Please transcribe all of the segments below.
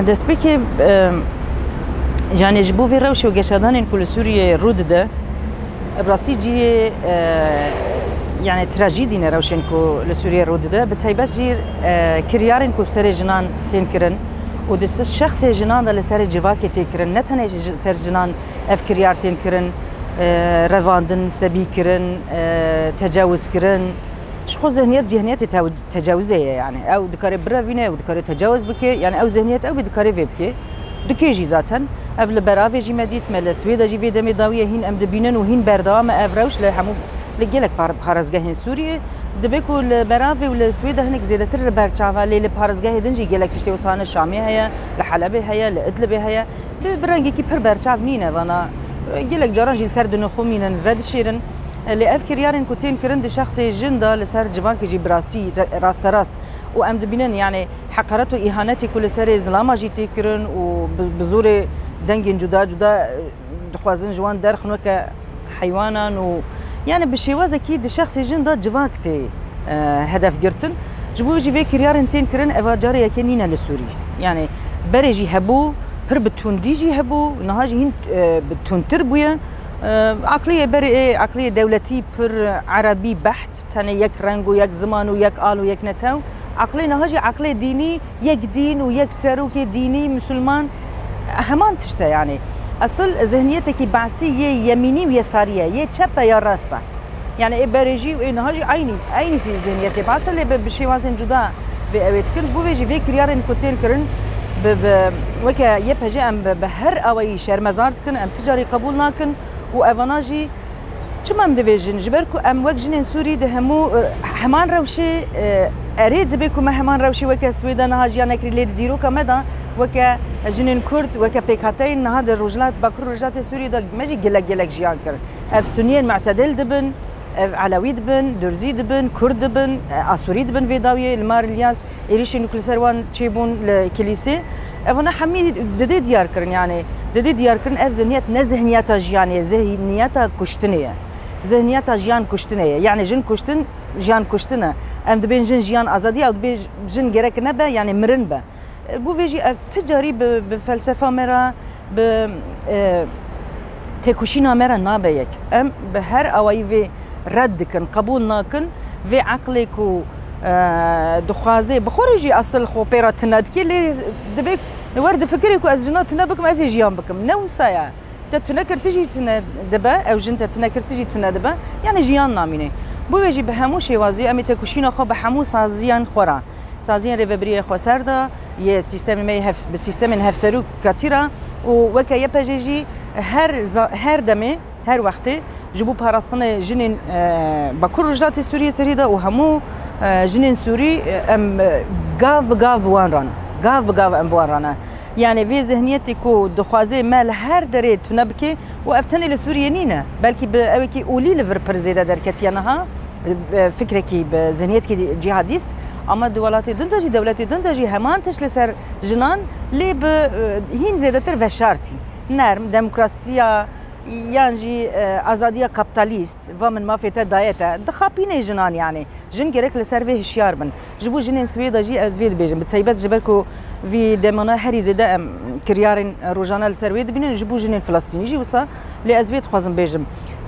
دەستپێکی يعني جبو في روشي وقشادان كل سوريا رود ده براستي جي يعني تراجيدي نروشين كو لسوريا رود ده بتايبات جي كريارين كو بسر جنان تنكرن ودس الشخص جنان ده لسر جواكي تنكرن نتنه سر جنان اف كريار تنكرن رواندن سبي كرن تجاوز كرن شخو ذهنيات تجاوزية يعني او دكاري برافينه او دكاري تجاوز بكي يعني او ذهنيات او دكاري بكي دكيجي ذاتن اف لبراوي جي مديت مال سويدا جي في دمي داويه هين ام دبينن وهين بردام افروش لهمو لجلك بارزگاه سوريا دبكو البراوي والسويدا هنك زيادتر برچاوا لي بارزگاه دنجي جلك تشتي وسانه شامي هيا لحلب هيا لادلب هيا برنگي كي پر برچاو نينه وانا جلك جاران جي سر دنخو مينن ودشيرن اللي افكر يارن كوتين كرند شخص جندا لسر جوان كي جي براستي راست وام دبينن يعني حقارته واهانته كل سر ظلامه جي تكرن وبزور دنجن جدا دخوازن جوان درخنو كحيوانا و يعني بشيواز اكيد شخص جندا جواكتي هدف جرتن جبو جي فكر يارن تين كرن افاجاري كنينا للسوري يعني برجي هبو پر بتوندي جي هبو نهاجي هين بتونتر بويا عقلية بري عقلية دولتي بر عربي بحت تاني يك رنگ ويك زمان ويك آل ويك نتاو عقلية نهاجي عقلية ديني يك دين ويك سروك ديني مسلمان همان تشتا يعني أصل ذهنيتك بعثية يميني ويسارية يا تشابا يا راسة يعني إيه بريجي وإيه نهاجي عيني زي ذهنيتي بعث اللي بشي وازن جدا بأويت كن بو بيجي فيك ريارن كوتين كرن وكا يبهجي أم بهر أوي شهر مزارت كن أم تجاري قبول ناكن وأفناجي شو ام ديفيجن جبركو ام وك جنين سوري دهمو همان روشي اريد بكم همان روشي وكا سويدا نهاجيا نكري ليد ديرو كمدا وكا جنين كرد وكا بيكاتين هذا الرجلات باكر رجلات سوري دا ماجي جلك جيان كر اف سنين معتدل دبن علوي دبن درزي دبن كرد دبن اسوري دبن فيداويه المار الياس ايريشن كل سروان تشيبون لكليسي افنا حمي ددي ديار كرن يعني ددي ديار كرن اف ذهنيات نزهنيات جيانيه ذهنيات كشتنيه ذهنيات جيان كشتنيه يعني جن كشتن جيان كشتنه ام دبين جن جيان ازادي او دبين جن جرك نبا يعني مرنبه بو فيجي تجاري بفلسفه مرا ب تكوشينا مرا نابيك ام بهر اوي في رد كن قبول ناكن في عقلك و دخوازي بخورجي اصل خو بيرا تنادكي اللي دبيك ورد فكرك وازجنات تنبكم ازي جيان بكم نوسايا تتنكر تجي تندبا او جنت تنكر تجي تندبا يعني جيان نامينه بو يجي بهمو شيوازي امي تكوشينا خو بهمو سازيان خورا سازيان ريفبري خو سردا ي سيستم مي هف بالسيستم هفسرو كاتيرا وكا يبجي هر دمي هر وقتي جبو باراستن جنين بكل رجلات سوريا سريدا وهمو جنين سوري ام قاف بقاف بوان رانا قاف بقاف ام بوان رانا يعني في ذهنيتك ودخوازي مال هر دريت تنبكي وافتني لسوريا نينا بلكي باوكي اولي ليفر زياده دركتيانها فكرك بذهنيتك جهاديست اما دولاتي دندجي دولتي دندجي همان تش لسر جنان لي هين زيادتر وشارتي نرم ديمقراطيه يانجي ازاديه كابيتاليست ومن ما فيتا دايتا دخابيني جنان يعني جن جريك لسيرفي هشيار من جبو جنين سويدا جي ازفيد بيجن بتسيبات جبركو في دمنا هري زيدا كريارين روجانا لسيرفيد بين جبو جنين فلسطيني جي وسا لازفيد خوازم بيجم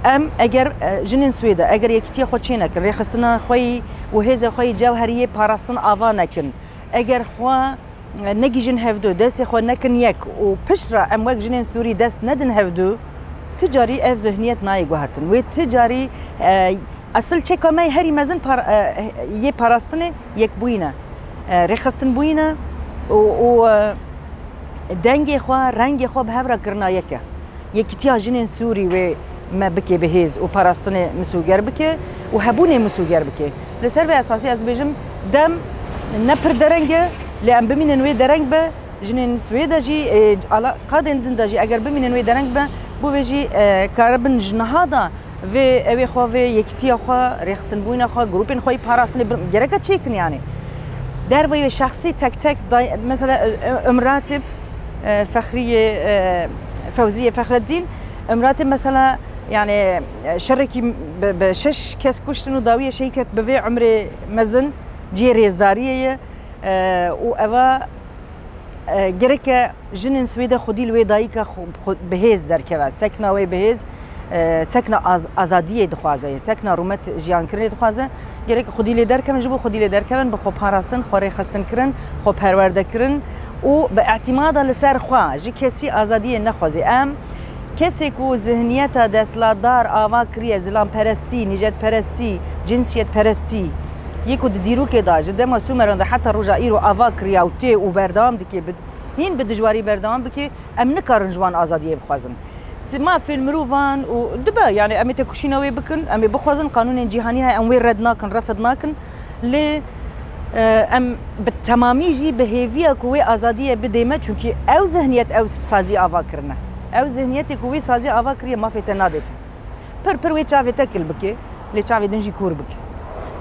ام اگر جنين سويدا اگر يكتي خوتشينك ريخصنا خوي وهذا خوي جوهريه باراستن افانكن اگر خوا نجي جن هفدو دست خو نكن يك وبشرا ام وك جنين سوري دست ندن هفدو تجاري اف ذهنيت ناي جوهرتن وتجاري اصل چه کمی هری مزن یه پاراستنه یک بوینه رخصتن بوینه و دنگ خو رنگ خو به هفرا کرنا یکتیا جنین سوری و ما بکی بهز و پاراستنه مسوگر بکی و هبونه مسوگر بکی لسر به اساسی از بجم دم نپر درنگه لام بمینن و درنگ به جنین سویدا جی علا قادن دندجی اگر بمینن و درنگ به بو بيجي كاربن جنهادا في ابي خو في يكتي خو رخصن بوينا خو جروبين خو باراس جركه تشيكن يعني دروي شخصي تك مثلا امراتب فخريه فوزيه فخر الدين امراتب مثلا يعني شركي بشش كاس كشتنو داويه شيكت بفي عمري مزن جي ريزداريه واوا گرک جنن سویده خودی لوی دایی که بهیز درکه سکنا وی بهیز سکنا آزادی دخوازه سکنا رومت جیان کرنی دخوازه گرک خودی لی درکه من جبو خودی لی درکه من بخو پاراستن خوری خستن کرن خو پرورده کرن و به اعتماد لسر خواه جی کسی آزادی نخوازه کسی که ذهنیت دستلاتدار آوا کریه زلام پرستی نجات پرستی جنسیت پرستی یکو دیرو که دا جده ما سومرانده حتی روژا ایرو آوا کریا و تی و بردام دکی هین به دجواری بردام بکی ام نکارن جوان آزادیه بخوازن ما فیلم روان و دبا یعنی امی تکوشیناوی بکن امی بخوازن قانون جهانی های اموی رد ناکن رفض ناکن لی ام بالتمامی جی بهیویا کوی آزادیه بدیمه چونکی او ذهنیت او سازی آوا کرنه او ذهنیتی کوی سازی آوا کریه ما فیت نادت پر وی چاوی تکل بکی لی چاوی دنجی کور بکی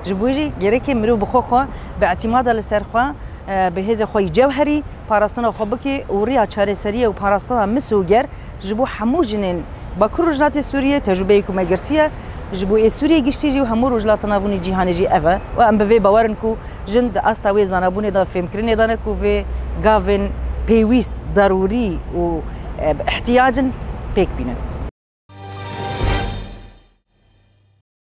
جبوجي جريكي مرو بخوخه باعتماد على سرخه بهذا خوي جوهري باراستنا خوبكي وريا تشاري سريه وباراستنا مسوجر جبو حمو جنين باكر رجلات سوريا تجربيكم اجرتيه جبو سوريا جشتيجي وهمو رجلات نافوني جهانجي اف وام بفي باورنكو جند استاوي زنابوني دا فيم كريني دانكو في غافن بيويست ضروري و احتياج بيك بينا